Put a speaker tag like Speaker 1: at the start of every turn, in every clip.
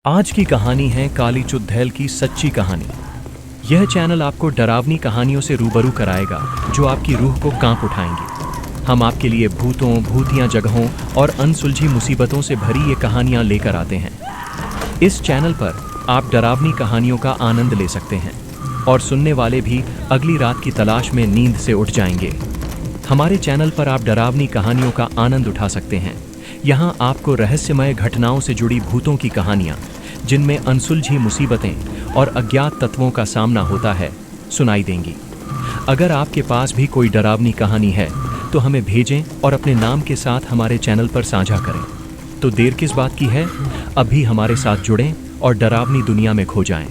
Speaker 1: आज की कहानी है काली चुड़ैल की सच्ची कहानी। यह चैनल आपको डरावनी कहानियों से रूबरू कराएगा जो आपकी रूह को कांप उठाएंगी। हम आपके लिए भूतों, भूतिया जगहों और अनसुलझी मुसीबतों से भरी ये कहानियां लेकर आते हैं। इस चैनल पर आप डरावनी कहानियों का आनंद ले सकते हैं और सुनने वाले भी अगली रात की तलाश में नींद से उठ जाएंगे। हमारे चैनल पर आप डरावनी कहानियों का आनंद उठा सकते हैं। यहाँ आपको रहस्यमय घटनाओं से जुड़ी भूतों की कहानियाँ, जिनमें अनसुलझी मुसीबतें और अज्ञात तत्वों का सामना होता है, सुनाई देंगी। अगर आपके पास भी कोई डरावनी कहानी है तो हमें भेजें और अपने नाम के साथ हमारे चैनल पर साझा करें। तो देर किस बात की है, अभी हमारे साथ जुड़ें और डरावनी दुनिया में खो जाएं।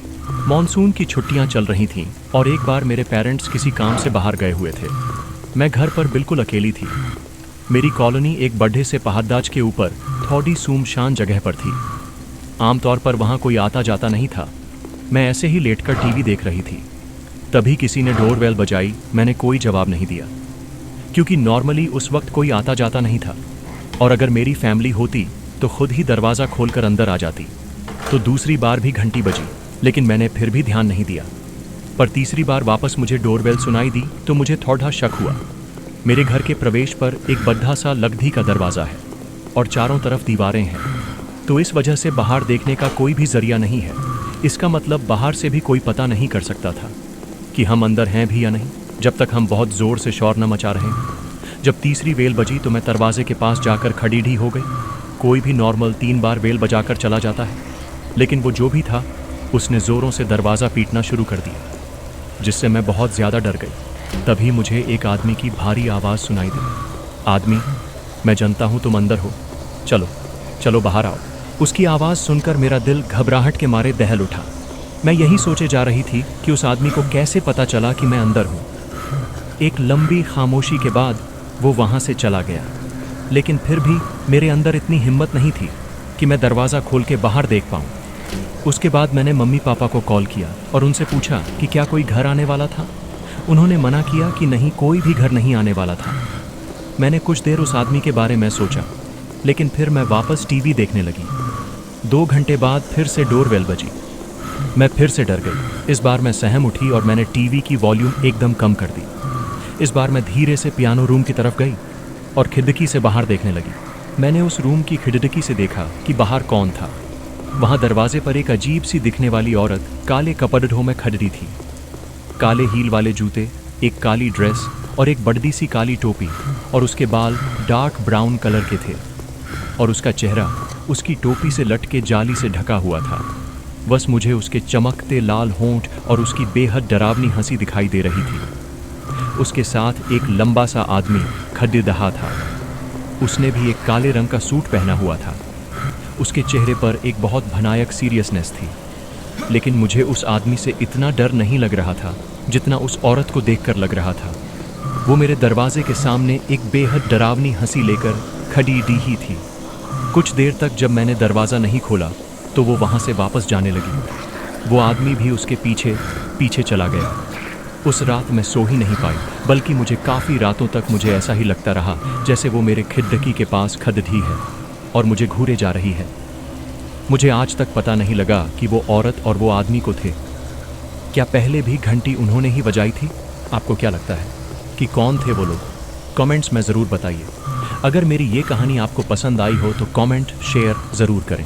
Speaker 1: मॉनसून की छुट्टियां चल रही थीं और एक बार मेरे पेरेंट्स किसी काम से बाहर गए हुए थे। मैं घर पर बिल्कुल अकेली थी। मेरी कॉलोनी एक बढ़े से पहाड़दाज के ऊपर थोड़ी सुनसान जगह पर थी। आमतौर पर वहाँ कोई आता जाता नहीं था। मैं ऐसे ही लेटकर टीवी देख रही थी। तभी किसी ने डोरबेल बजाई। मैंने कोई जवाब नहीं दिया, क्योंकि नॉर्मली उस वक्त कोई आता जाता नहीं था, और अगर मेरी फैमिली होती तो खुद ही दरवाज़ा खोलकर अंदर आ जाती। तो दूसरी बार भी घंटी बजी, लेकिन मैंने फिर भी ध्यान नहीं दिया। पर तीसरी बार वापस मुझे डोरबेल सुनाई दी तो मुझे थोड़ा शक हुआ। मेरे घर के प्रवेश पर एक बद्धा सा लकड़ी का दरवाज़ा है और चारों तरफ दीवारें हैं, तो इस वजह से बाहर देखने का कोई भी जरिया नहीं है। इसका मतलब बाहर से भी कोई पता नहीं कर सकता था कि हम अंदर हैं भी या नहीं, जब तक हम बहुत ज़ोर से शोर न मचा रहे हैं। जब तीसरी बेल बजी तो मैं दरवाजे के पास जाकर खड़ी हो गई। कोई भी नॉर्मल 3 बार बेल बजाकर चला जाता है, लेकिन वो जो भी था उसने ज़ोरों से दरवाज़ा पीटना शुरू कर दिया, जिससे मैं बहुत ज़्यादा डर गई। तभी मुझे एक आदमी की भारी आवाज़ सुनाई दी। आदमी, मैं जानता हूँ तुम अंदर हो, चलो चलो बाहर आओ। उसकी आवाज़ सुनकर मेरा दिल घबराहट के मारे दहल उठा। मैं यही सोचे जा रही थी कि उस आदमी को कैसे पता चला कि मैं अंदर हूँ। एक लंबी खामोशी के बाद वो वहाँ से चला गया, लेकिन फिर भी मेरे अंदर इतनी हिम्मत नहीं थी कि मैं दरवाज़ा खोल के बाहर देख पाऊँ। उसके बाद मैंने मम्मी पापा को कॉल किया और उनसे पूछा कि क्या कोई घर आने वाला था। उन्होंने मना किया कि नहीं, कोई भी घर नहीं आने वाला था। मैंने कुछ देर उस आदमी के बारे में सोचा, लेकिन फिर मैं वापस टीवी देखने लगी। 2 घंटे बाद फिर से डोरबेल बजी। मैं फिर से डर गई। इस बार मैं सहम उठी और मैंने टीवी की वॉल्यूम एकदम कम कर दी। इस बार मैं धीरे से पियानो रूम की तरफ गई और खिड़की से बाहर देखने लगी। मैंने उस रूम की खिड़की से देखा कि बाहर कौन था। वहाँ दरवाजे पर एक अजीब सी दिखने वाली औरत काले कपड़ों में खड़ी थी। काले हील वाले जूते, एक काली ड्रेस और एक बड़ी सी काली टोपी, और उसके बाल डार्क ब्राउन कलर के थे और उसका चेहरा उसकी टोपी से लटके जाली से ढका हुआ था। बस मुझे उसके चमकते लाल होंठ और उसकी बेहद डरावनी हंसी दिखाई दे रही थी। उसके साथ एक लंबा सा आदमी खड़े रहा था। उसने भी एक काले रंग का सूट पहना हुआ था। उसके चेहरे पर एक बहुत भयानक सीरियसनेस थी, लेकिन मुझे उस आदमी से इतना डर नहीं लग रहा था जितना उस औरत को देखकर लग रहा था। वो मेरे दरवाजे के सामने एक बेहद डरावनी हंसी लेकर खड़ी ही थी। कुछ देर तक जब मैंने दरवाज़ा नहीं खोला तो वो वहाँ से वापस जाने लगी। वो आदमी भी उसके पीछे पीछे चला गया। उस रात मैं सो ही नहीं पाई, बल्कि मुझे काफ़ी रातों तक मुझे ऐसा ही लगता रहा जैसे वो मेरे खिड़की के पास खड़ी है और मुझे घूरे जा रही है। मुझे आज तक पता नहीं लगा कि वो औरत और वो आदमी को थे। क्या पहले भी घंटी उन्होंने ही बजाई थी? आपको क्या लगता है कि कौन थे वो लोग? कमेंट्स में ज़रूर बताइए। अगर मेरी ये कहानी आपको पसंद आई हो तो कमेंट शेयर ज़रूर करें।